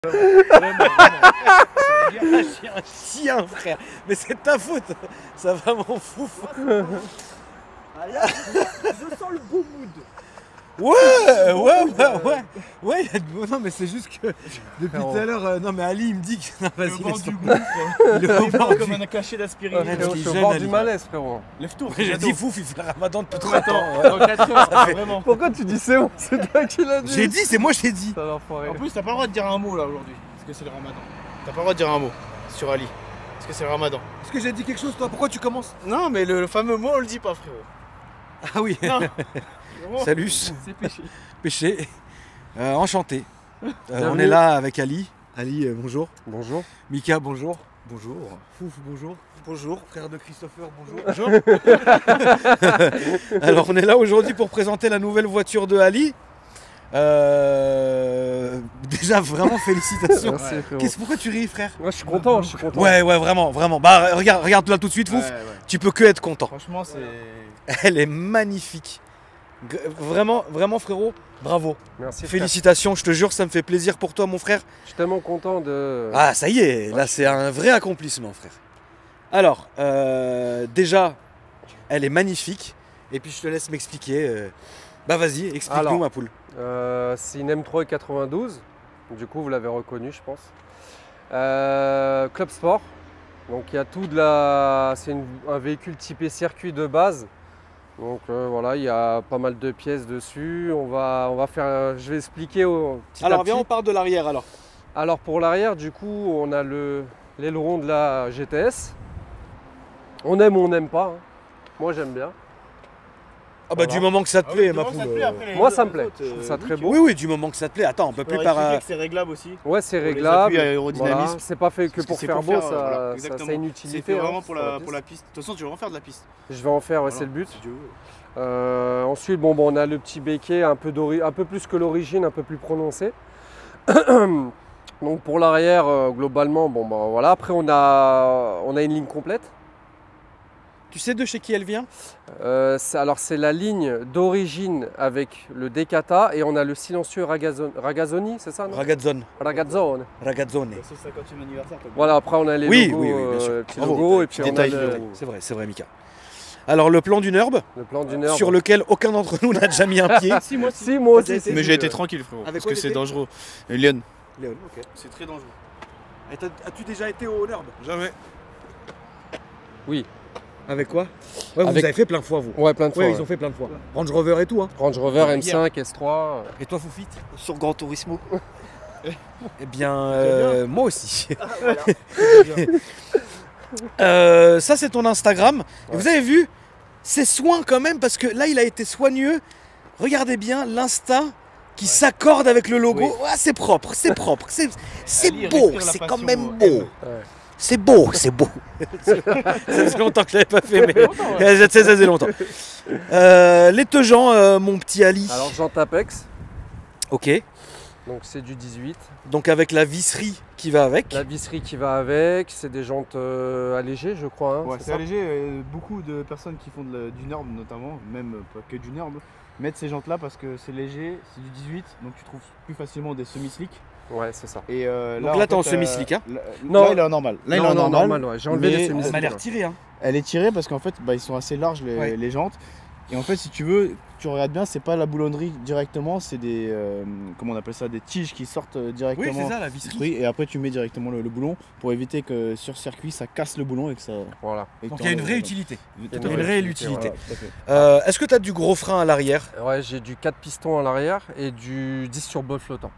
Vraiment. Je suis un chien, frère. Mais c'est ta faute. Ça va m'en foutre. Je sens le beau mood. Ouais. Ouais, il y a de... Non, mais c'est juste que depuis tout à l'heure, non, mais Ali, il me dit que. Non, vas-y, laisse tomber. Il est bord comme un cachet d'aspirine. Je suis au bord du malaise, frérot. Lève-toi. J'ai dit fouf, il fait le ramadan depuis trop Attends, longtemps. vraiment. Pourquoi tu dis c'est bon? C'est toi qui l'as dit. J'ai dit, c'est moi, je t'ai dit. Ça va foirer. En plus, t'as pas le droit de dire un mot là aujourd'hui. Parce que c'est le ramadan. T'as pas le droit de dire un mot sur Ali. Parce que c'est le ramadan. Est-ce que j'ai dit quelque chose, toi? Pourquoi tu commences? Non, mais le fameux mot, on le dit pas, frérot. Ah oui. Non. Salut. C'est péché. Péché. Enchanté. On est là avec Ali. Ali, bonjour. Bonjour. Mika, bonjour. Bonjour. Fouf, bonjour. Bonjour. Frère de Christopher, bonjour. Alors, on est là aujourd'hui pour présenter la nouvelle voiture de Ali. Déjà, vraiment félicitations. Merci, frérot. Pourquoi tu ris, frère? Moi, je suis content, je suis content. Ouais, vraiment. Bah, regarde là tout de suite, Fouf. Ouais. Tu peux que être content. Franchement, c'est. Elle est magnifique. Vraiment, frérot, bravo. Merci. Félicitations, je te jure, ça me fait plaisir pour toi, mon frère. Je suis tellement content de. Ah, ça y est, là, c'est un vrai accomplissement, frère. Alors, déjà, elle est magnifique. Et puis, je te laisse m'expliquer. Bah, vas-y, explique-nous, Alors, ma poule. C'est une M3 92. Du coup, vous l'avez reconnue, je pense. Club Sport. Donc, il y a tout de la. C'est un véhicule typé circuit de base. Donc voilà, il y a pas mal de pièces dessus. On va faire. Je vais expliquer petit à Alors, petit. viens, on part de l'arrière, alors. Alors pour l'arrière, du coup, on a l'aileron de la GTS. On aime ou on n'aime pas. Hein. Moi, j'aime bien. Ah bah, Voilà. du moment que ça te plaît, ma Ça te poule. plaît, après, les Moi, autres, ça me plaît. autres, Je trouve ça très beau. Oui, du moment que ça te plaît. Attends, on peut plus Faudrait par... expliquer que c'est réglable aussi. Ouais, c'est Pour les réglable. appuis aérodynamisme. Voilà. C'est pas fait que Parce pour c'est faire beau, voilà, ça a exactement. une C'est utilité. fait vraiment hein, pour sur la piste. piste. De toute façon, tu vas en faire de la piste. Je vais en faire, ouais, Voilà, c'est le but. si Dieu veut. Ensuite, bon, on a le petit béquet un peu plus que l'origine, un peu plus prononcé. Donc pour l'arrière, globalement, bon, bah, voilà. Après, on a une ligne complète. Tu sais de chez qui elle vient? Alors c'est la ligne d'origine avec le Decata et on a le silencieux Ragazzoni, c'est ça non? Ragazzone. Ragazzone. Ragazzone. C'est le 50e anniversaire. Voilà, après on a les Oui, logos, bien sûr. le petit Bravo. logo et puis on a Détail. C'est vrai, Mika. Alors, le plan d'une herbe, le plan d'une herbe. sur lequel aucun d'entre nous n'a déjà mis un pied. Si, moi, Si, moi aussi. été- Mais j'ai été tranquille, frérot. Avec Parce quoi que c'est l'été dangereux. Lyon. Léon, ok. C'est très dangereux. As-tu déjà été au herbe? Jamais. Oui. Avec quoi? Ouais, vous Avec- avez fait plein de fois, vous. Ouais, plein de fois. Ouais, ils ont fait plein de fois. Range Rover et tout, hein. Range Rover Ouais, M5, S3. Et toi, Foufite? Sur Gran Turismo. Eh bien, bien moi aussi. Ça, c'est ton Instagram. Et vous avez vu, c'est soin quand même, parce que là, il a été soigneux. Regardez bien l'insta qui s'accorde avec le logo. Oui. Ouais, c'est propre, c'est propre. C'est Ali beau, respire la c'est quand passion, même M. beau. Ouais. C'est beau, c'est beau. Ça fait longtemps que je l'avais pas fait, mais ça faisait longtemps. Les Tejeans, mon petit Ali. Alors jante Apex, Ok. donc c'est du 18. Donc avec la visserie qui va avec. La visserie qui va avec, c'est des jantes allégées, je crois. Hein, Ouais, c'est c'est ça allégé. Beaucoup de personnes qui font du Nurb notamment, même pas que du Nurb, mettent ces jantes là parce que c'est léger, c'est du 18, donc tu trouves plus facilement des semi-slicks. Ouais, c'est ça. Et Donc là, t'es en semi-slick, hein? Non. Là, il est en normal. Là, il est en non, normal. ouais. J'ai enlevé mais les elle semis. Elle m'a l'air tirée, hein. Elle est tirée parce qu'en fait, ils sont assez larges Ouais. les jantes. Et en fait, si tu veux, tu regardes bien, c'est pas la boulonnerie directement, c'est des comment on appelle ça, des tiges qui sortent directement. Oui, c'est ça, la visserie. Oui, et après tu mets directement le boulon pour éviter que sur circuit ça casse le boulon et que ça. Voilà. et que Donc il y a une t'enlèves vraie le- utilité. Il y a Il y a une une vraie réelle utilité, utilité. Voilà, tout à fait. Est-ce que tu as du gros frein à l'arrière? Ouais, j'ai du 4 pistons à l'arrière et du 10 sur bol flottant.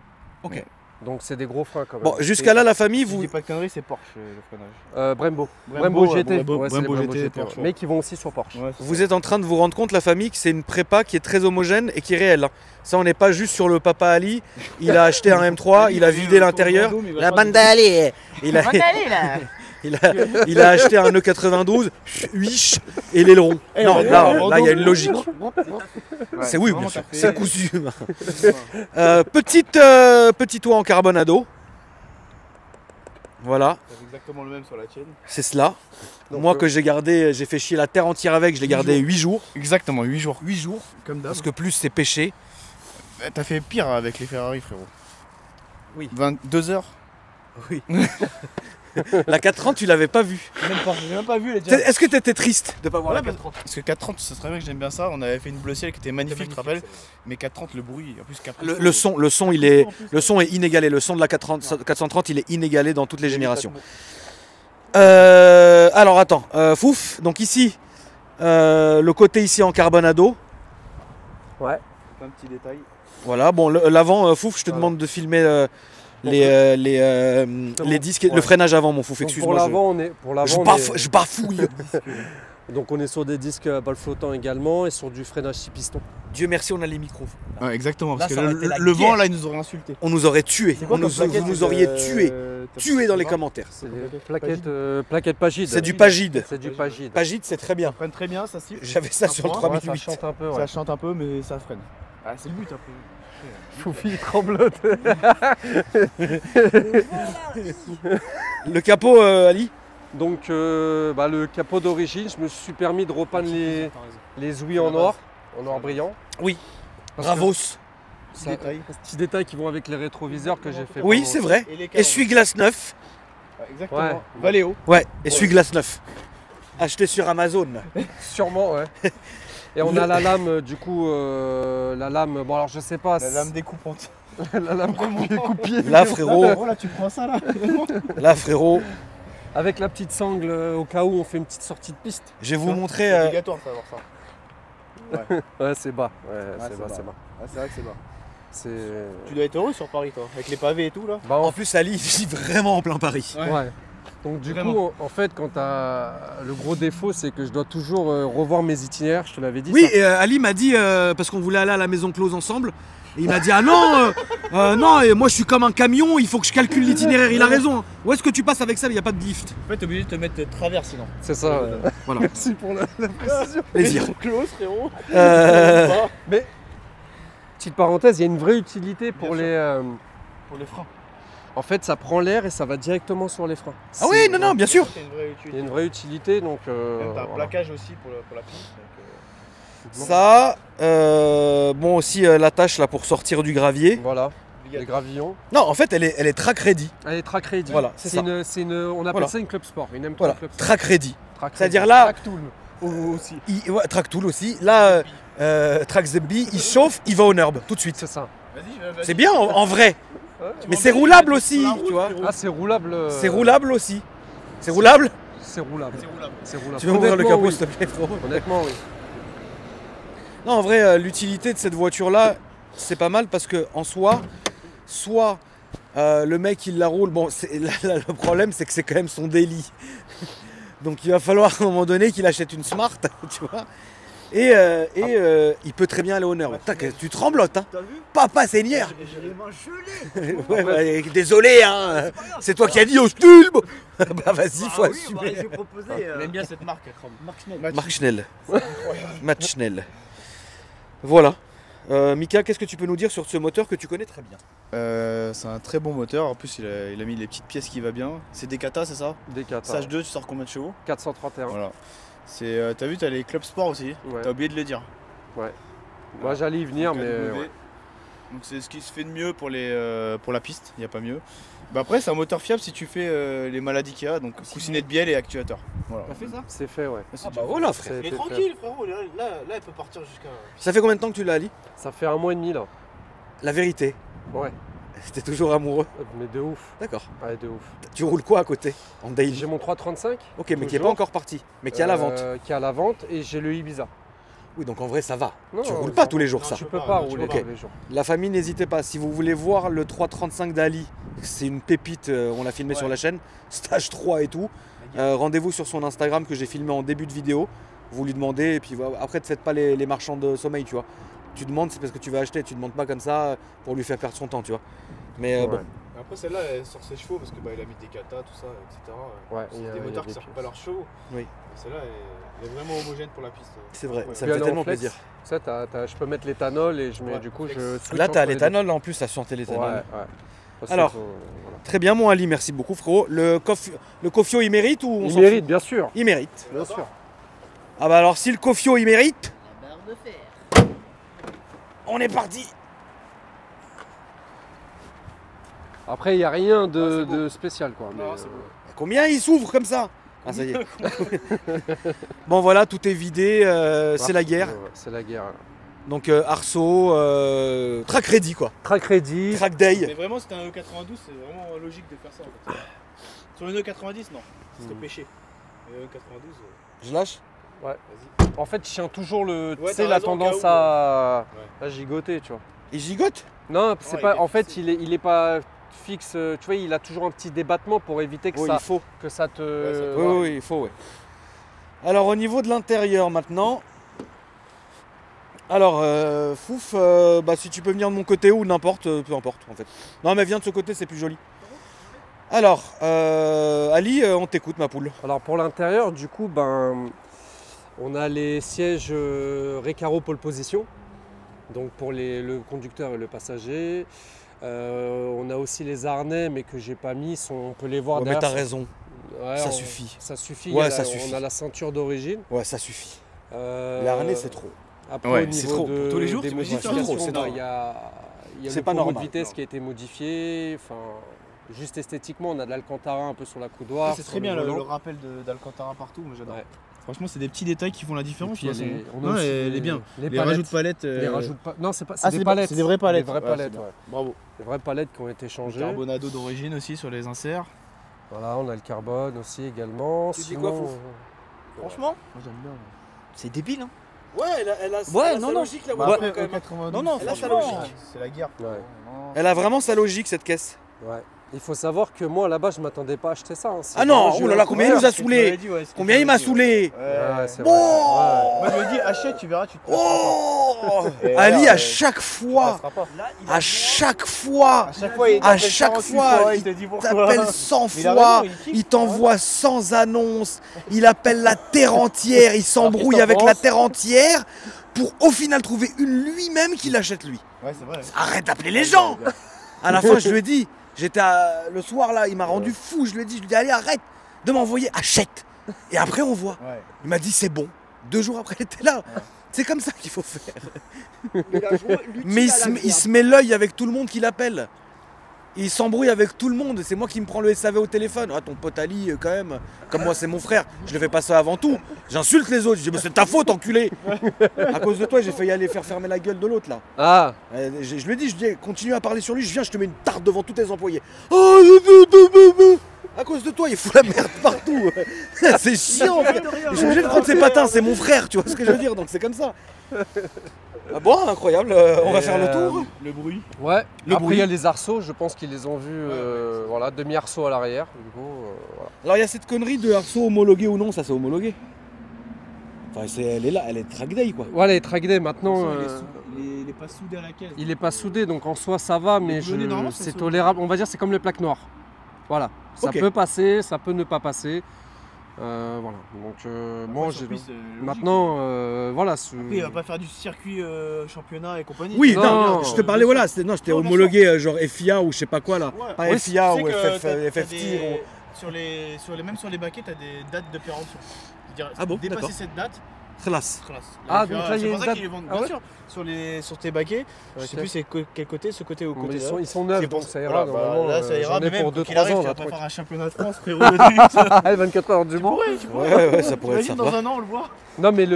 Ok. Donc c'est des gros freins quand même. Bon, jusqu'à là, la famille, Si je vous. dis pas de conneries, c'est Porsche le freinage. Brembo. Brembo, Brembo GT. Brembo- Ouais, c'est les Brembo Brembo GT, GT, Porsche, ouais. Mais qui vont aussi sur Porsche. Ouais, c'est Vous ça. êtes en train de vous rendre compte, la famille, que c'est une prépa qui est très homogène et qui est réelle. Hein. Ça, on n'est pas juste sur le papa Ali. Il a acheté un M3, il a vidé l'intérieur. La bande Ali. Il a, il a acheté un E92, huiche et l'aileron. Eh, Non, ouais, là, il y a une logique. Ouais, C'est oui, vraiment, bien sûr. t'as fait- C'est cousu. Petit toit en carbonado. Voilà, C'est exactement le même sur la tienne. c'est cela. Donc, Moi que j'ai gardé, j'ai fait chier la terre entière avec, je l'ai gardé 8 jours. Exactement, 8 jours. 8 jours, Comme d'hab. parce que plus c'est péché. T'as fait pire avec les Ferrari, frérot. Oui. 22 heures. Oui. La 430, tu l'avais pas vue. J'ai même pas vu les déjà. Est-ce que t'étais triste de pas voir la Ouais, 430? Parce que 430, c'est très bien que j'aime bien ça. On avait fait une bleu ciel qui était magnifique, tu te rappelles. Mais 430, le bruit, en plus Capricorn. Le son est inégalé. Le son de la 430, il est inégalé dans toutes les générations. Alors attends, Fouf, donc ici, le côté ici en carbonado. Ouais. Plein de petits détails. Voilà, bon, l'avant, Fouf, je te demande de filmer les disques, le freinage avant, mon Fouf, excuse-moi. Pour l'avant, je bafouille. Donc on est sur des disques bal flottants également et sur du freinage 6 pistons. Dieu merci, on a les micros. Ouais, exactement, parce Là, que ça aurait été la le vent guerre. là, il nous aurait insulté. On nous aurait tués, C'est quoi vous comme plaquette, nous auriez tués dans les commentaires. C'est des plaquettes Pagide. C'est du Pagide. C'est du Pagide. Pagide, c'est très bien. Ça freine très bien, ça siffle. J'avais ça sur le Ouais, 3008. Ça chante un peu, ouais. Ça chante un peu, mais ça freine. Ah, c'est le but un peu. Foufi tremblote. Le capot, Ali? Donc le capot d'origine, je me suis permis de repeindre les ouïes en or brillant. Oui. Parce Bravos. que petits détails qui vont avec les rétroviseurs que j'ai fait. Oui, pendant- c'est vrai. Et les canons. Essuie-glace neuf. Exactement. Ouais. Valéo. Ouais, essuie-glace neuf. Acheté sur Amazon. Sûrement, ouais. Et on a la lame, du coup, la lame, bon alors je sais pas. La lame découpante. la lame coupier. Là, frérot. Oh là, tu prends ça là. Là, frérot. Avec la petite sangle au cas où on fait une petite sortie de piste. Je vais vous C'est montrer. obligatoire de savoir ça. Ouais, c'est bas. Ouais, Ouais, c'est bas, c'est bas. Ah, c'est vrai que c'est bas. C'est. Tu dois être heureux sur Paris, toi, avec les pavés et tout là. Bah, En plus, Ali, il vit vraiment en plein Paris. Ouais. Donc du Vraiment. coup, en fait, quand le gros défaut, c'est que je dois toujours revoir mes itinéraires. Je te l'avais dit. Oui, ça. et Ali m'a dit, parce qu'on voulait aller à la maison close ensemble, et il m'a dit, ah non, non, et moi je suis comme un camion, il faut que je calcule l'itinéraire. Il a raison. Où est-ce que tu passes avec ça? Il n'y a pas de lift. En fait, t'es obligé de te mettre de travers sinon. C'est ça. Ouais. Voilà. Merci pour la précision. Plaisir. Close, frérot. Mais petite parenthèse, il y a une vraie utilité pour Bien les. Pour les freins. En fait, ça prend l'air et ça va directement sur les freins. Ah oui, non, non, bien sûr. C'est une vraie utilité. Il y a une vraie utilité, donc. Même t'as un voilà. plaquage aussi pour la piste. Ça, bon aussi l'attache là pour sortir du gravier. Voilà, les Donc, gravillons. Non, en fait, elle est track ready. Elle est track ready. Voilà, c'est ça. On appelle Voilà. ça une club sport, une M3 Voilà, club sport. track ready. Track C'est-à-dire ready. là- Track tool. aussi. Ouais, track tool aussi. Là, track ZB, il chauffe, il va au herbe tout de suite. C'est ça. Vas-y, C'est bien en vrai. Ouais. Mais c'est roulable aussi, tu vois. Ah, c'est roulable. C'est roulable aussi. C'est roulable? C'est roulable. C'est roulable. C'est roulable. Tu veux ouvrir le Honnêtement, capot oui. s'il te plaît, frérot? Honnêtement, oui. Non, en vrai, l'utilité de cette voiture-là, c'est pas mal parce que en soi, soit le mec il la roule, bon, le problème c'est que c'est quand même son délit. Donc il va falloir à un moment donné qu'il achète une Smart, tu vois. Et il peut très bien aller au Nord. Putain, tu tremblotes, hein. T'as vu? Papa Seigneur. J'ai les mains gelées. Ouais, ouais, désolé, hein. C'est toi qui as dit au stulbe. Bah vas-y, faut assumer. J'ai proposé. J'aime bien cette marque, Marc Schnell. Matt Schnell. Voilà. Mika, qu'est-ce que tu peux nous dire sur ce moteur que tu connais très bien? C'est un très bon moteur. En plus, il a mis les petites pièces qui va bien. C'est des kata, c'est ça? Des 4. Sage 2, tu sors combien de chevaux? 431. Voilà. C'est, t'as vu, t'as les clubs sport aussi. Ouais. T'as oublié de le dire. Moi, j'allais y venir, Donc, mais. AW. Ouais. Donc c'est ce qui se fait de mieux pour la piste. Il n'y a pas mieux. Bah après, c'est un moteur fiable si tu fais les maladies qu'il y a. Donc coussinet de bielle et actuateur. Voilà. T'as fait ça? C'est fait, ouais. Ah bah voilà, frère. C'est Il est fait. tranquille, frérot. Là, elle peut partir jusqu'à. Ça fait combien de temps que tu l'as, Ali? Ça fait 1 mois et demi, là. La vérité. Ouais. T'es toujours amoureux. Mais de ouf. D'accord. Ouais, de ouf. Tu roules quoi à côté? En daily? J'ai mon 335. Ok, mais qui n'est pas toujours. encore parti. Mais qui est à la vente. Qui est à la vente et j'ai le Ibiza. Oui, donc en vrai, ça va. Non, Tu roules ça pas va. tous les jours, Non, ça. Tu peux peux pas, pas non, tu rouler peux pas. tous les jours. La famille, n'hésitez pas. Si vous voulez voir le 335 d'Ali, c'est une pépite, on l'a filmé Ouais. sur la chaîne, stage 3 et tout. Rendez-vous sur son Instagram que j'ai filmé en début de vidéo. Vous lui demandez, et puis voilà. Après, ne faites pas les marchands de sommeil, tu vois. Tu demandes, c'est parce que tu vas acheter. Tu demandes pas comme ça pour lui faire perdre son temps, tu vois. Mais Ouais. bon, Après, celle-là, elle sort ses chevaux parce que il a mis des kata, tout ça, etc. Ouais, C'est il y a- des il y a moteurs des qui sortent pièces. pas leurs chevaux. Oui. Et celle-là, elle est vraiment homogène pour la piste. c'est vrai, Ouais. ça Puis me fait elle est en tellement flex. plaisir. Ça, je peux mettre l'éthanol et je mets Ouais, du coup flex. je switch Là, entre t'as les l'éthanol, là, en plus, ça sentait deux. l'éthanol. Ouais, ouais. Parce Alors, qu'il faut- voilà. Très bien, mon Ali, merci beaucoup, frérot. Le Kofio, il mérite ou on Il s'en mérite, bien sûr. fout? Il mérite. Bien sûr. Ah bah alors, si le Kofio, il mérite, La barre de fer. on est parti. Après, il n'y a rien de spécial, quoi. Mais, Non, c'est bon. Combien il s'ouvre comme ça? Ah, ça y est. Bon, voilà, tout est vidé. C'est la guerre. Ouais, c'est la guerre. Donc, Arceau, Track Ready, quoi. Track Ready. Track Day. Mais vraiment, c'était un E92, c'est vraiment logique de faire ça en fait. Sur une E90, non, ce serait péché. Mais E92, Je lâche? Ouais. vas-y. En fait, je tiens toujours le. Ouais, tu sais, t'as la raison, tendance au cas où, à gigoter, tu vois. Il gigote? Non, c'est Ouais, pas. il est En fait, fixé. il est pas fixe. Tu vois, il a toujours un petit débattement pour éviter que Oui, ça, il faut. que ça te. Ouais, ça te- Oui, oui, il faut, ouais. Alors, au niveau de l'intérieur maintenant. Alors, Fouf, bah, si tu peux venir de mon côté ou n'importe, peu importe en fait. Non, mais viens de ce côté, c'est plus joli. Alors, Ali, on t'écoute, ma poule. Alors pour l'intérieur, du coup, ben, on a les sièges Recaro pole position, donc pour le conducteur et le passager. On a aussi les harnais, mais que j'ai pas mis, on peut les voir Ouais, mais derrière. t'as raison, Ouais, ça suffit. Ça suffit. Ouais, il y a ça la- suffit. On a la ceinture d'origine. Ouais, ça suffit. Euh, L'arnais, c'est trop. Après, Ouais, au c'est niveau trop. de, Pour tous les jours, des t'imagines, c'est trop, modifications, c'est bah, trop. il y a C'est le pas pommeau normal. de vitesse Non. qui a été modifié. Enfin, juste esthétiquement, on a de l'Alcantara un peu sur la coudoir. C'est sur très bien le volant. rappel d'Alcantara partout, moi j'adore. Ouais. Franchement, c'est des petits détails qui font la Et différence. puis, de toute il y a façon. on a Ouais, aussi elle est bien. Les Les palettes. rajouts de palettes. Les rajouts pas- Non, c'est pas. Ah, C'est des palettes. C'est des vraies palettes. Des vraies Ouais, palettes, c'est bien. ouais. Bravo. Des vraies palettes qui ont été Le changées. carbonado d'origine aussi sur les inserts. Voilà, on a le carbone aussi également. Tu dis quoi, Fouf? Franchement, moi j'aime bien. C'est débile, hein. Ouais, elle a Ouais, non, non. logique la Bah, voiture après, quand même. E92, Non, non, c'est franchement, la logique. C'est la guerre. Ouais. Elle a vraiment sa logique cette caisse. Ouais. Il faut savoir que moi là-bas, je m'attendais pas à acheter ça. hein. C'est Ah non, vraiment, j'ai oh là là, eu- combien il nous a saoulé? Combien il m'a saoulé? Ouais, c'est Oh vrai. Moi je me dis, achète, tu verras, tu te Oh Et Ali, alors, à chaque fois, pas. à chaque fois, À chaque fois, il à t'appelle chaque 48 fois, il te dit pourquoi. t'appelle 100 Mais il a fois, raison, kiffe. il t'envoie 100 annonces, il appelle la terre entière, il s'embrouille Alors, qu'est-ce que avec t'en la penses terre entière pour au final trouver une lui-même qui l'achète lui. Ouais, c'est vrai. Arrête d'appeler les gens. À la fin, je lui ai dit, le soir là, il m'a rendu fou, je lui ai dit, allez arrête de m'envoyer, achète. Et après on voit. Ouais. Il m'a dit c'est bon. 2 jours après, il était là. C'est comme ça qu'il faut faire. Mais il se met l'œil avec tout le monde qui l'appelle. Il s'embrouille avec tout le monde. C'est moi qui me prends le SAV au téléphone. Ah, ton pote Ali, quand même. Comme moi, c'est mon frère. Je ne fais pas ça avant tout. J'insulte les autres. Je dis, mais c'est ta faute, enculé. À cause de toi, j'ai failli aller faire fermer la gueule de l'autre là. Ah, Je lui ai dit, continue à parler sur lui. Je viens, je te mets une tarte devant tous tes employés. Oh, à cause de toi, il fout la merde partout. C'est chiant. Frère. Je suis obligé de prendre ses patins. C'est mon frère, tu vois ce que je veux dire. Donc c'est comme ça. Ah bon, incroyable. On va faire le tour. Le bruit. ouais. Le Après, bruit. il y a les arceaux. Je pense qu'ils les ont vus. Voilà, demi-arceau à l'arrière. Du coup, voilà. Alors il y a cette connerie de arceau homologué ou non, ça c'est homologué. Enfin, elle est là, elle est track day quoi. Voilà, les track day maintenant. Il est pas soudé à la caisse. Il est pas soudé, donc en soi ça va, mais boulonnais, normalement, c'est c'est soudé. tolérable. On va dire c'est comme les plaques noires. Voilà, ça Ok. peut passer, ça peut ne pas passer. Voilà. Donc moi, Sur piste, logique. maintenant, voilà. Après, il va pas faire du circuit championnat et compagnie. Oui, Non, non, je te parlais, voilà, j'étais Non, bien homologué genre FIA ou je sais pas quoi là. Ouais. Pas Oui, FIA Tu ou sais que t'as FF des- tir. Même sur les baquets, tu as des dates de péremption. C'est-à-dire, Ah bon, dépasser d'accord. cette date, Classe. classe. Ah, FIA, donc là, il y a c'est pour une ça date. qu'ils les vendent. Ah Bien ouais sûr, sur tes baquets, je sais Ok. plus c'est quel côté, ce côté ou Bon, côté ils sont neufs, C'est donc pour- ça ira. voilà, bah, Normalement, là, ça ira, j'en mais ai même pour quoi qu'il 2-3 arrive, ans. tu Là, vas pas truc. faire un championnat de France, frérot. de- Allez, 24 heures du Tu Mans. pourrais, tu pourrais. Ouais, ça pourrait être T'imagines, dans sympa. un an, on le voit. Non, mais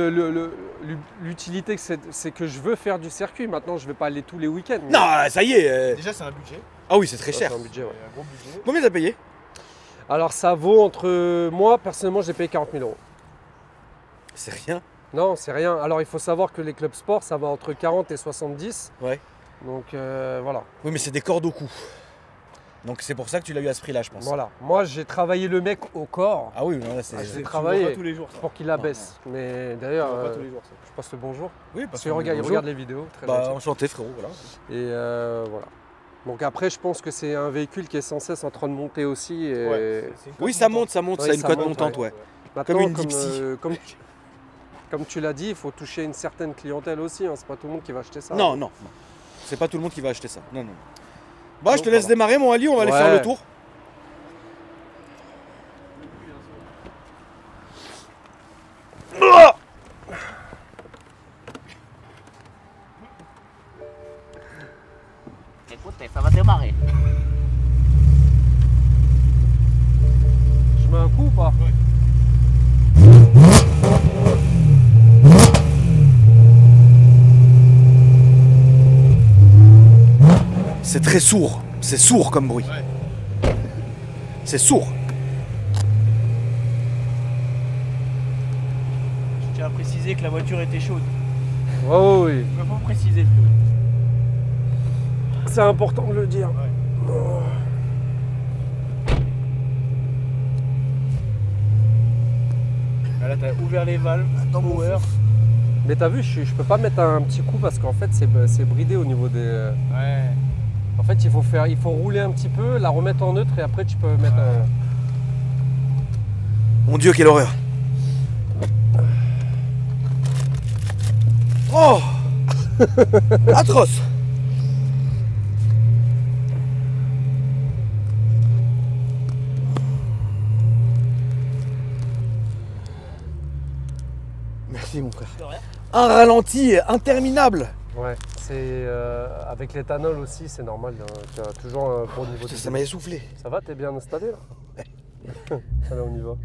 l'utilité, c'est que je veux faire du circuit. Maintenant, je vais pas aller tous les week-ends. mais- Non, ça y est. Déjà, c'est un budget. Ah oui, c'est très Ça, cher. c'est un budget, ouais. Un gros budget. Combien t'as payé? Alors, ça vaut entre. Moi, personnellement, j'ai payé 40 000 euros. C'est rien. Non, c'est rien. Alors, il faut savoir que les clubs sport, ça va entre 40 et 70. Ouais. Donc, voilà. Oui, mais c'est des cordes au cou. Donc c'est pour ça que tu l'as eu à ce prix-là, je pense. Voilà. Moi, j'ai travaillé le mec au corps Ah oui, là c'est. Ah, j'ai Tu travaillé le vois pas tous les jours, ça. pour qu'il abaisse. Mais d'ailleurs, Tu le vois pas tous les jours, ça. je passe le bonjour. Oui, Parce qu'il regarde les vidéos. Très Bah gentil. enchanté frérot, voilà. Et voilà. Donc après, je pense que c'est un véhicule qui est sans cesse en train de monter aussi. Et Ouais, c'est une Oui, cote ça montante. monte, ça monte, Ouais, ça a une ça cote monte, montante, ouais. maintenant, comme une Dipsy. comme tu l'as dit, il faut toucher une certaine clientèle aussi. Hein. C'est pas tout le monde qui va acheter ça. Non, non, non. C'est pas tout le monde qui va acheter ça. Non, non. Bah, je te Donc, laisse voilà. démarrer, mon Ali, on va aller Ouais. faire le tour. Écoute, ça va démarrer. C'est très sourd. C'est sourd comme bruit. Ouais. C'est sourd. Je tiens à préciser que la voiture était chaude. Oh oui. Il faut préciser. C'est important de le dire. Ouais. Oh. Là, t'as ouvert les valves, power. Mais t'as vu, je peux pas mettre un petit coup parce qu'en fait c'est bridé au niveau des. Ouais. En fait il faut rouler un petit peu, la remettre en neutre et après tu peux mettre un. Mon Dieu, quelle horreur. Oh. Atroce. Merci mon frère. Un ralenti interminable. Ouais, c'est avec l'éthanol aussi, c'est normal. Hein. Tu as toujours un gros niveau de. Ça m'a essoufflé. Ça va, t'es bien installé là? Ouais. Allez, on y va.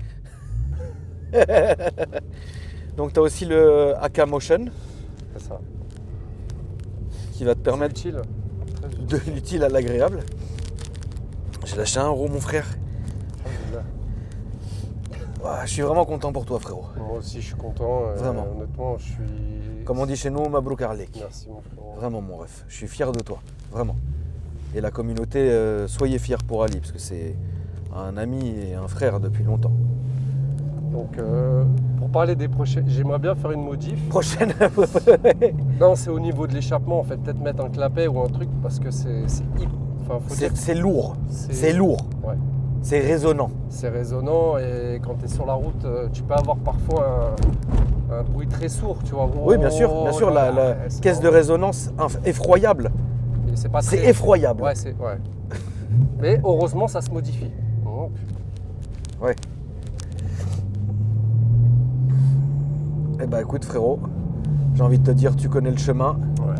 Donc tu as aussi le AK Motion C'est ça. qui va te permettre Utile. de l'utile à l'agréable. J'ai lâché 1 euro mon frère. Je suis vraiment content pour toi frérot. Moi aussi je suis content. Vraiment. Honnêtement, je suis. Comme on dit chez nous, Mabrouk Arlek. Merci mon frérot. Vraiment mon ref. Je suis fier de toi. Vraiment. Et la communauté, soyez fiers pour Ali parce que c'est un ami et un frère depuis longtemps. Donc pour parler des prochains, j'aimerais bien faire une modif. Prochaine. Non, c'est au niveau de l'échappement en fait, peut-être mettre un clapet ou un truc parce que c'est enfin, faut dire que C'est lourd. C'est lourd. Ouais. C'est résonnant. C'est résonnant et quand tu es sur la route, tu peux avoir parfois un bruit très sourd, tu vois. Oui, bien sûr. La caisse de résonance effroyable. C'est effroyable. Ouais, ouais. Mais heureusement, ça se modifie. Donc... Ouais. Eh ben écoute frérot, j'ai envie de te dire, tu connais le chemin. Ouais.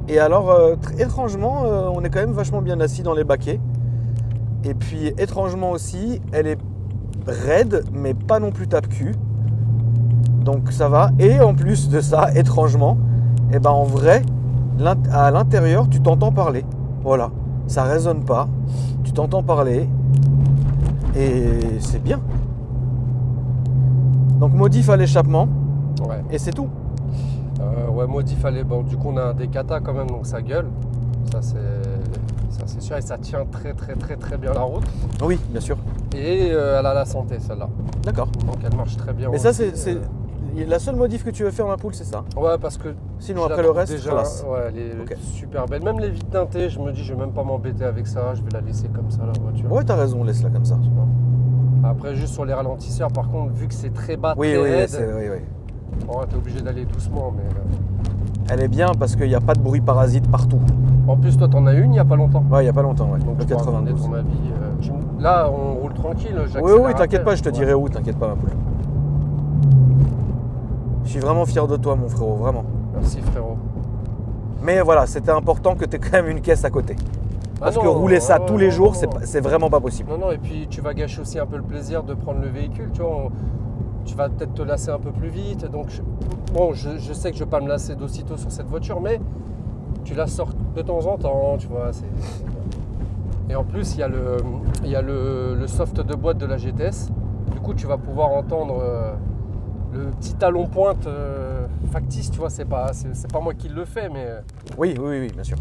Et alors, étrangement, on est quand même vachement bien assis dans les baquets. Et puis, étrangement aussi, elle est raide, mais pas non plus tape-cul. Donc ça va. Et en plus de ça, étrangement, eh ben en vrai, à l'intérieur, tu t'entends parler. Voilà. Ça résonne pas. Tu t'entends parler. Et c'est bien. Donc modif à l'échappement. Ouais. Et c'est tout. Ouais, modif à l'échappement. Bon, du coup, on a un Decata quand même, donc ça gueule. Ça c'est sûr. Et ça tient très bien la route. Oui, bien sûr. Et elle a la santé, celle-là. D'accord. Donc elle marche très bien. Mais aussi. ça, c'est la seule modif que tu veux faire ma poule, c'est ça? Ouais, parce que sinon après le reste, déjà, classe. ouais, elle est super belle. Même les vitres teintées, je me dis, je vais même pas m'embêter avec ça. Je vais la laisser comme ça, la voiture. Ouais, t'as raison, laisse-la comme ça. Tu vois. Après, juste sur les ralentisseurs, par contre, vu que c'est très bas, oui, très oui, raide, oui. t'es obligé d'aller doucement. Mais elle est bien parce qu'il n'y a pas de bruit parasite partout. En plus, toi, t'en as une il n'y a pas longtemps. Ouais, il n'y a pas longtemps, ouais. Donc, le 92. Ton avis. Là, on roule tranquille. Oui, t'inquiète pas, je te dirai où, t'inquiète pas, ma poule. Je suis vraiment fier de toi, mon frérot, vraiment. Merci, frérot. Mais voilà, c'était important que tu aies quand même une caisse à côté. Parce que rouler ça tous les jours, c'est vraiment pas possible. Non, et puis tu vas gâcher aussi un peu le plaisir de prendre le véhicule, tu vois. Tu vas peut-être te lasser un peu plus vite. Donc, je sais que je ne vais pas me lasser d'aussitôt sur cette voiture, mais tu la sors de temps en temps, tu vois. Et en plus, il y a le soft de boîte de la GTS. Du coup, tu vas pouvoir entendre le petit talon pointe factice, tu vois. C'est pas moi qui le fais, mais... Oui, bien sûr.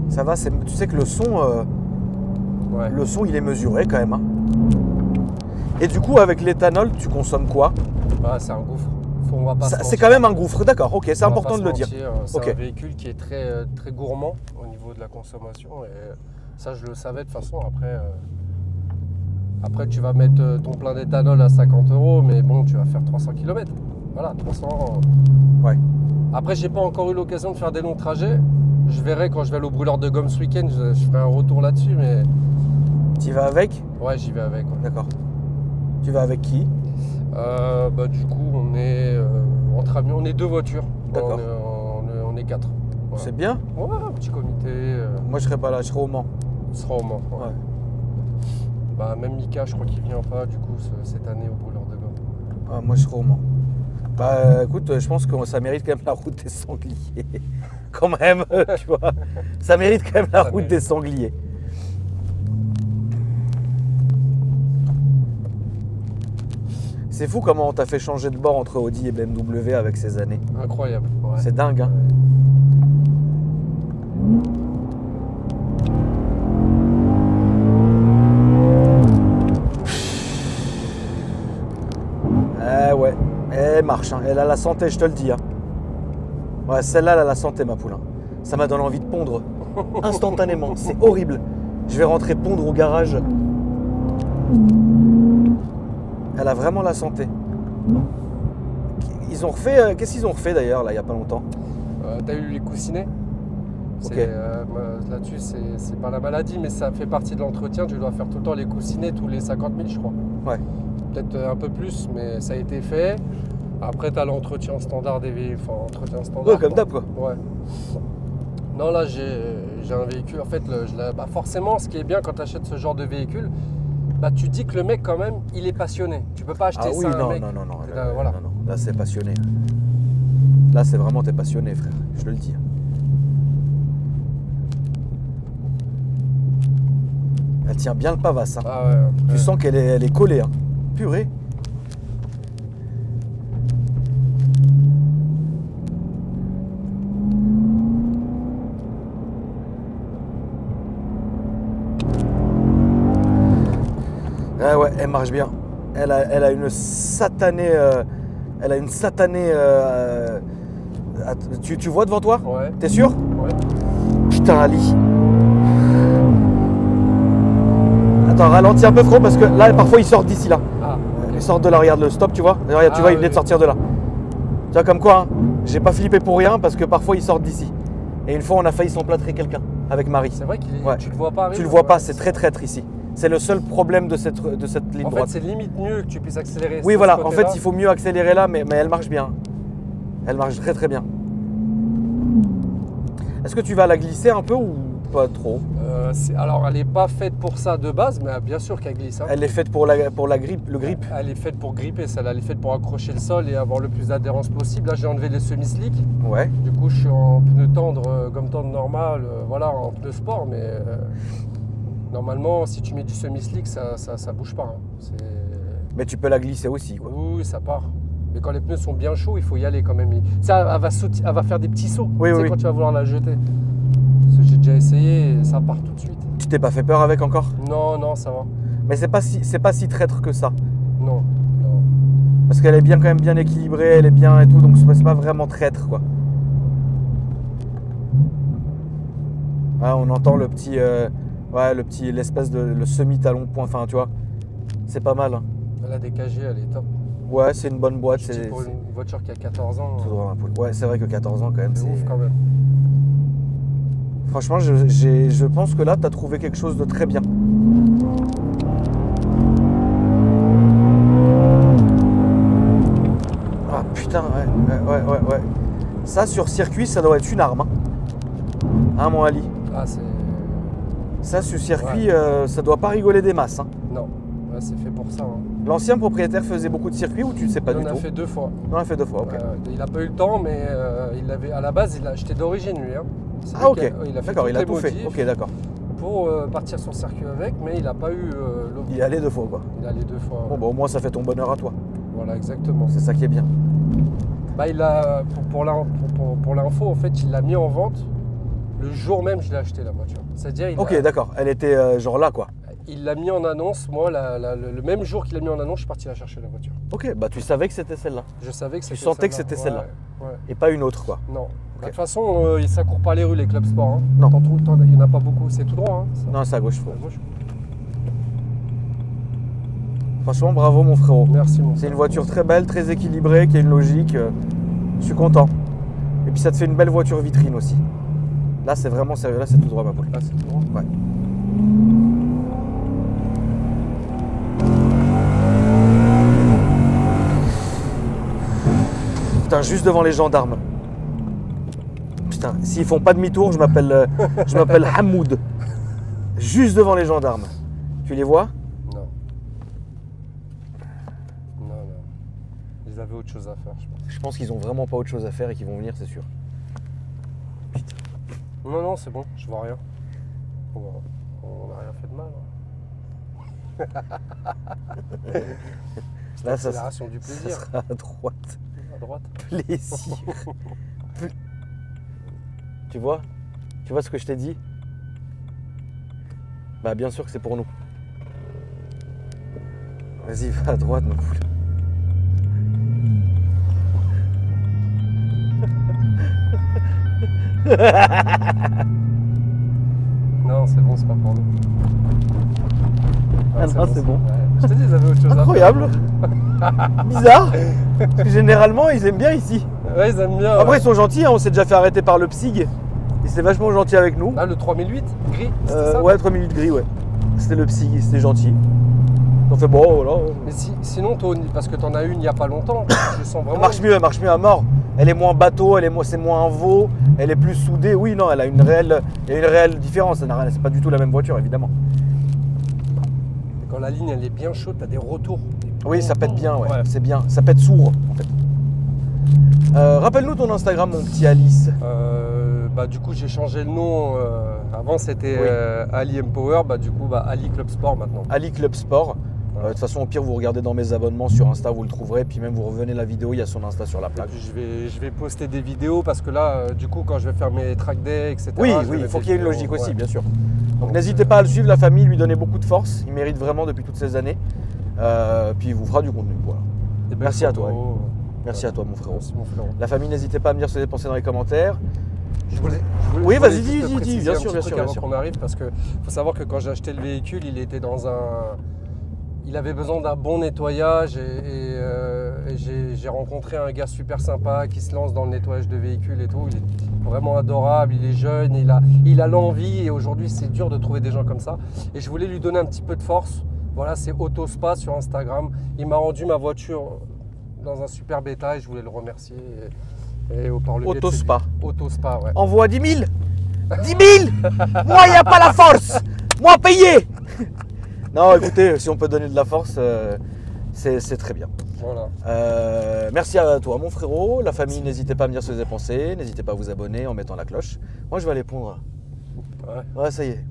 Ça va, tu sais que le son, le son, il est mesuré quand même. Hein. Et du coup, avec l'éthanol, tu consommes quoi? C'est un gouffre. C'est quand même un gouffre, d'accord, ok, c'est important de le dire. C'est un véhicule qui est très gourmand au niveau de la consommation. Et ça, je le savais de toute façon. Après, tu vas mettre ton plein d'éthanol à 50 €, mais bon, tu vas faire 300 km. Voilà, 300. Ouais. Après, j'ai pas encore eu l'occasion de faire des longs trajets. Je verrai quand je vais aller au brûleur de gomme ce week-end, je ferai un retour là-dessus, mais... Tu y vas avec? Ouais, j'y vais avec. Ouais. D'accord. Tu vas avec qui? Du coup, on est entre amis, on est 2 voitures. D'accord. On est 4. Voilà. C'est bien? Ouais, un petit comité. Moi, je serai pas là, je serai au Mans. Tu seras au Mans. Ouais. Même Mika, je crois qu'il vient pas, du coup, cette année au brûleur de gomme. Ah, moi, je serai au Mans. Bah écoute, je pense que ça mérite quand même la route des sangliers. Quand même, tu vois. Ça mérite quand même la route des sangliers. C'est fou comment on t'a fait changer de bord entre Audi et BMW avec ces années. Incroyable. Ouais. C'est dingue, hein. Ouais, elle marche, hein. Elle a la santé, je te le dis. Hein. Ouais, celle-là, elle a la santé, ma poule. Hein. Ça m'a donné envie de pondre instantanément. C'est horrible. Je vais rentrer pondre au garage. Elle a vraiment la santé. Ils ont refait. Qu'est-ce qu'ils ont refait d'ailleurs, là, il n'y a pas longtemps? T'as eu les coussinets? Ok. Là-dessus, c'est pas la maladie, mais ça fait partie de l'entretien. Tu dois faire tout le temps les coussinets tous les 50 000, je crois. Ouais. Peut-être un peu plus, mais ça a été fait. Après, tu as l'entretien standard des véhicules. Enfin, entretien standard. Ouais, comme d'hab, quoi. Ouais. Non, là, j'ai un véhicule. En fait, forcément, ce qui est bien quand tu achètes ce genre de véhicule, bah, tu dis que le mec, quand même, il est passionné. Tu peux pas acheter ça à un mec. Non. Là, voilà. Non. Là, c'est passionné. Là, c'est vraiment t'es passionné, frère. Je te le dis. Elle tient bien le pavasse. Hein. Ah ouais, tu sens qu'elle est collée. Hein. Purée. Ah ouais, elle marche bien. Elle a une satanée. Elle a une satanée. Tu vois devant toi? Ouais. T'es sûr? Ouais. Putain, Ali. Attends, ralentis un peu, frérot, parce que là, parfois, ils sortent d'ici, là. Ah, okay. Ils sortent de là, regarde le stop, tu vois. Regarde, tu vois, il venait de sortir de là. Tu vois, comme quoi, hein, j'ai pas flippé pour rien, parce que parfois, ils sortent d'ici. Et une fois, on a failli s'emplâtrer quelqu'un avec Marie. C'est vrai que ouais. tu le vois pas arriver. Tu le vois pas, c'est très traître ici. C'est le seul problème de cette ligne en droite. fait, c'est limite mieux que tu puisses accélérer. Oui, voilà, en fait, il faut mieux accélérer là, mais elle marche bien. Elle marche très très bien. Est-ce que tu vas la glisser un peu ou pas trop? Alors, elle n'est pas faite pour ça de base, mais bien sûr qu'elle glisse. Hein. Elle est faite pour la grip, le grip. Elle est faite pour gripper, celle-là. Elle est faite pour accrocher le sol et avoir le plus d'adhérence possible. Là, j'ai enlevé les semi-slick. Ouais. Du coup, je suis en pneu tendre, gomme tendre normal, voilà, en pneu sport, mais normalement, si tu mets du semi-slick, ça bouge pas. Hein. Mais tu peux la glisser aussi, quoi. Oui, ça part. Mais quand les pneus sont bien chauds, il faut y aller quand même. Ça, elle va faire des petits sauts. Oui, oui. Quand tu vas vouloir la jeter. Parce que j'ai déjà essayé et ça part tout de suite. Tu t'es pas fait peur avec encore? Non, ça va. Mais c'est pas si traître que ça. Non. Parce qu'elle est bien quand même bien équilibrée, elle est bien et tout, donc c'est pas vraiment traître, quoi. Ah, on entend le petit, l'espèce de le semi-talon point, enfin, tu vois. C'est pas mal. Hein. La DKG, elle est top. Ouais, c'est une bonne boîte. C'est pour une voiture qui a 14 ans. Ouais, c'est vrai que 14 ans quand même. C'est ouf quand même. Franchement, je pense que là, tu as trouvé quelque chose de très bien. Ah putain, ouais. Ça, sur circuit, ça doit être une arme. Hein, mon Ali? Ah, c'est... Ça, sur circuit, ça doit pas rigoler des masses. Hein. Non, ouais, c'est fait pour ça. Hein. L'ancien propriétaire faisait beaucoup de circuits ou tu ne sais pas du tout? Il en a fait 2 fois. Non, il a fait 2 fois, ok. Il n'a pas eu le temps, mais à la base, il a acheté d'origine, lui. Hein. Ah, ok. D'accord, il a tout fait. Ok, d'accord. Pour partir sur circuit avec, mais il n'a pas eu l'option. Il est allé 2 fois, quoi. Il est allé 2 fois. Bon, bah, au moins, ça fait ton bonheur à toi. Voilà, exactement. C'est ça qui est bien. Bah, pour l'info, en fait, il l'a mis en vente le jour même je l'ai acheté, la voiture. C'est-à-dire, ok, d'accord. Elle était genre là, quoi. Il l'a mis en annonce. Moi, le même jour qu'il l'a mis en annonce, je suis parti la chercher, la voiture. Ok, bah tu savais que c'était celle-là. Je savais que c'était celle-là. Tu sentais que c'était celle-là. Ouais. Et pas une autre, quoi. Non. Okay. De toute façon, ça court pas les rues, les clubs sport. Hein. Non. Tout le temps, il n'y en a pas beaucoup. C'est tout droit. Hein, non, c'est à gauche. À gauche. Franchement, bravo, mon frérot. Merci, mon frère. C'est une voiture très belle, très équilibrée, qui a une logique. Je suis content. Et puis, ça te fait une belle voiture vitrine aussi. Là, c'est vraiment sérieux. Là, c'est tout droit, ma poule. Là, c'est tout droit. Ouais. Putain, juste devant les gendarmes. Putain, s'ils font pas demi-tour, je m'appelle Hamoud. Juste devant les gendarmes. Tu les vois? Non. Ils avaient autre chose à faire, je pense. Je pense qu'ils ont vraiment pas autre chose à faire et qu'ils vont venir, c'est sûr. Non, non, c'est bon, je vois rien. On n'a rien fait de mal. C'est Là, ça l'accélération du plaisir. Ça sera à droite. À droite. Plaisir. Tu vois ce que je t'ai dit? Bah bien sûr que c'est pour nous. Vas-y, va à droite, ma poule. Non, c'est bon, c'est pas pour nous. Ah non, c'est bon. Ouais. Je te dis, ils avaient autre chose Incroyable. Bizarre. Parce que généralement, ils aiment bien ici. à faire. Ouais, ils aiment bien. Après, ouais. ils sont gentils. Hein. On s'est déjà fait arrêter par le PSIG. Il s'est vachement gentil avec nous. Ah, le 3008 gris, c'était ça? Ouais, 3 minutes gris, ouais. C'était le PSIG, c'était gentil. On fait bon, voilà. Mais sinon, toi, parce que t'en as une il n'y a pas longtemps, je sens vraiment. Elle marche mieux à mort. Elle est moins bateau, c'est moins un veau, elle est plus soudée. Oui, non, il y a une réelle différence. C'est pas du tout la même voiture, évidemment. Quand la ligne elle est bien chaude, t'as des retours. Oui, ça pète bien, ouais. C'est bien. Ça pète sourd, en fait. Rappelle-nous ton Instagram, mon petit Alice. Bah, du coup, j'ai changé le nom. Avant, c'était Ali Empower. Bah, du coup, Ali Club Sport maintenant. Ali Club Sport. De toute façon, au pire, vous regardez dans mes abonnements sur Insta, vous le trouverez. Puis même, vous revenez la vidéo, il y a son Insta sur la plaque. Et puis, je vais poster des vidéos parce que là, du coup, quand je vais faire mes track days, etc. Oui, il faut qu'il y ait une logique aussi, ouais. bien sûr. Donc n'hésitez pas à le suivre, la famille, lui donner beaucoup de force. Il mérite vraiment depuis toutes ces années. Puis il vous fera du contenu. Voilà. Merci à toi. Merci à toi, mon frérot. Merci, mon frérot. La famille, n'hésitez pas à me dire ce que vous avez pensé dans les commentaires. Oui, vas-y, juste dis, préciser bien un sûr, petit bien truc sûr, avant bien sûr. qu'on arrive, parce que faut savoir que quand j'ai acheté le véhicule, il était dans un. Il avait besoin d'un bon nettoyage et j'ai rencontré un gars super sympa qui se lance dans le nettoyage de véhicules et tout. Il est vraiment adorable, il est jeune, il a l'envie et aujourd'hui c'est dur de trouver des gens comme ça. Et je voulais lui donner un petit peu de force. Voilà, c'est Autospa sur Instagram. Il m'a rendu ma voiture dans un super état et je voulais le remercier. Et par le biais de Autospa. Autospa, ouais. Envoie 10 000. 10 000. Moi, il n'y a pas la force. Moi, payé. Non, écoutez, si on peut donner de la force, c'est très bien. Voilà. Merci à toi, mon frérot. La famille, n'hésitez pas à me dire ce que vous avez pensé. N'hésitez pas à vous abonner en mettant la cloche. Moi, je vais aller pondre. Ouais, ça y est.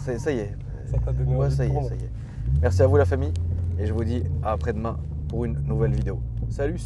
Ça y est. Ça t'a donné Ouais, envie ça de y est, prendre. ça y est. Merci à vous, la famille. Et je vous dis à après-demain pour une nouvelle vidéo. Salut.